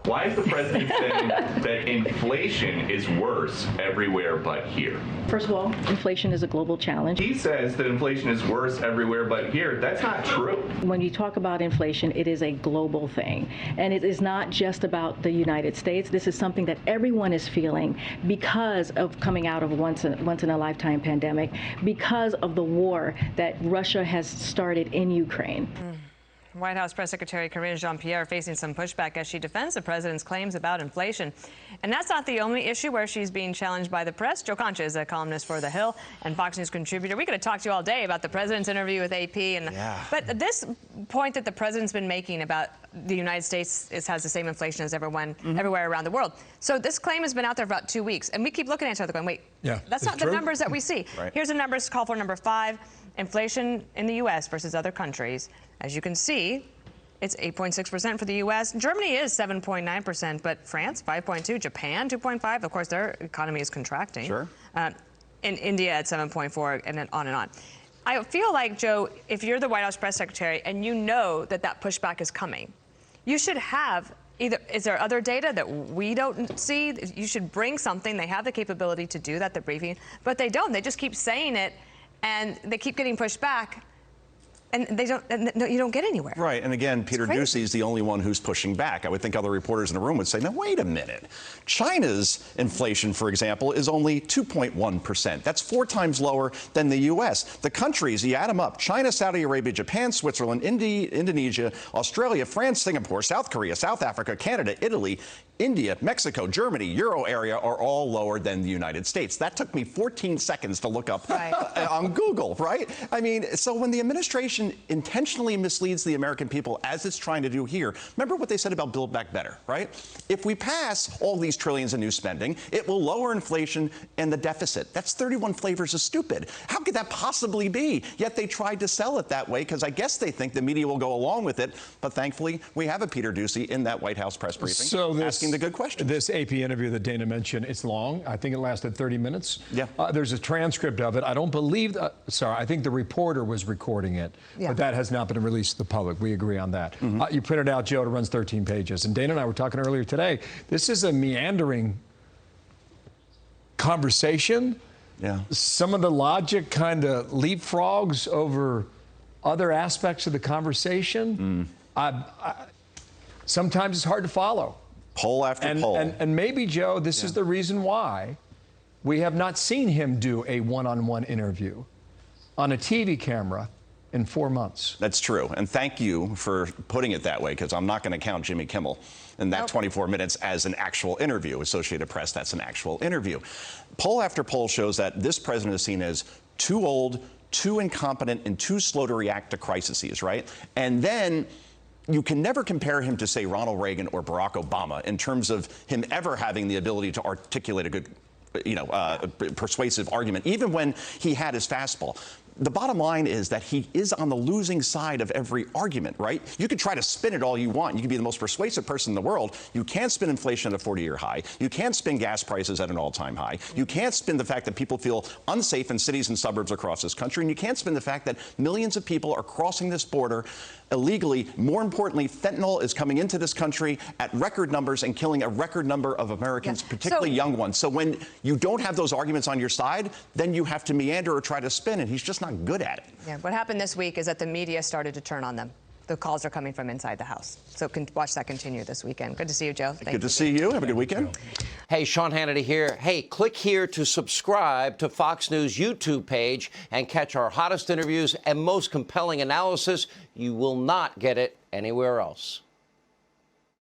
Why is the president saying that inflation is worse everywhere but here? First of all, inflation is a global challenge. He says that inflation is worse everywhere but here. That's not true. When you talk about inflation, it is a global thing. And it is not just about the United States. This is something that everyone is feeling because of coming out of a once-in-a-lifetime pandemic, because of the war that Russia has started in Ukraine. White House Press Secretary Karine Jean-Pierre facing some pushback as she defends the president's claims about inflation. And that's not the only issue where she's being challenged by the press. Joe Concha is a columnist for The Hill and Fox News contributor. We could have talked to you all day about the president's interview with AP. But this point that the president's been making about the United States has the same inflation as everywhere around the world. So this claim has been out there for about 2 weeks. And we keep looking at each other going, wait, that's not the numbers that we see. Right. Here's the numbers, call for number 5. Inflation in the U.S. versus other countries. As you can see, it's 8.6% for the U.S. Germany is 7.9%, but France, 5.2%, Japan, 2.5%. Of course, their economy is contracting. Sure. In India at 7.4%, and then on and on. I feel like, Joe, if you're the White House press secretary and you know that that pushback is coming, you should have is there other data that we don't see? You should bring something. They have the capability to do that, the briefing, but they don't. They just keep saying it. And they keep getting pushed back, and you don't get anywhere. Right, and again, Peter Doocy is the only one who's pushing back. I would think other reporters in the room would say, now, wait a minute. China's inflation, for example, is only 2.1%. That's 4 times lower than the U.S. The countries, you add them up, China, Saudi Arabia, Japan, Switzerland, Indonesia, Australia, France, Singapore, South Korea, South Africa, Canada, Italy, India, Mexico, Germany, Euro area are all lower than the United States. That took me 14 seconds to look up on Google, right? I mean, so when the administration intentionally misleads the American people, as it's trying to do here, remember what they said about Build Back Better, right? If we pass all these trillions in new spending, it will lower inflation and the deficit. That's 31 flavors of stupid. How could that possibly be? Yet they tried to sell it that way because I guess they think the media will go along with it. But thankfully, we have a Peter Doocy in that White House press briefing asking the good questions. This AP interview that Dana mentioned, it's long. I think it lasted 30 minutes. Yeah. There's a transcript of it. I don't believe, I think the reporter was recording it, but that has not been released to the public. We agree on that. You printed out, Joe, it runs 13 pages. And Dana and I were talking earlier today. This is a meandering conversation. Yeah. Some of the logic kind of leapfrogs over other aspects of the conversation. Sometimes it's hard to follow. Poll after poll. And maybe, Joe, this is the reason why we have not seen him do a one-on-one interview on a TV camera in 4 months. That's true. And thank you for putting it that way, because I'm not going to count Jimmy Kimmel in that 24 minutes as an actual interview. Associated Press, that's an actual interview. Poll after poll shows that this president is seen as too old, too incompetent, and too slow to react to crises, right? And then you can never compare him to, say, Ronald Reagan or Barack Obama in terms of him ever having the ability to articulate a good, persuasive argument, even when he had his fastball. The bottom line is that he is on the losing side of every argument, right? You could try to spin it all you want. You could be the most persuasive person in the world. You can't spin inflation at a 40-year high. You can't spin gas prices at an all-time high. You can't spin the fact that people feel unsafe in cities and suburbs across this country. And you can't spin the fact that millions of people are crossing this border illegally. More importantly, fentanyl is coming into this country at record numbers and killing a record number of Americans, particularly young ones. So when you don't have those arguments on your side, then you have to meander or try to spin, and he's just not good at it. Yeah, what happened this week is that the media started to turn on them. The calls are coming from inside the House. So watch that continue this weekend. Good to see you, Joe. Good to see you. Have a good weekend. Hey, Sean Hannity here. Hey, click here to subscribe to Fox News YouTube page and catch our hottest interviews and most compelling analysis. You will not get it anywhere else.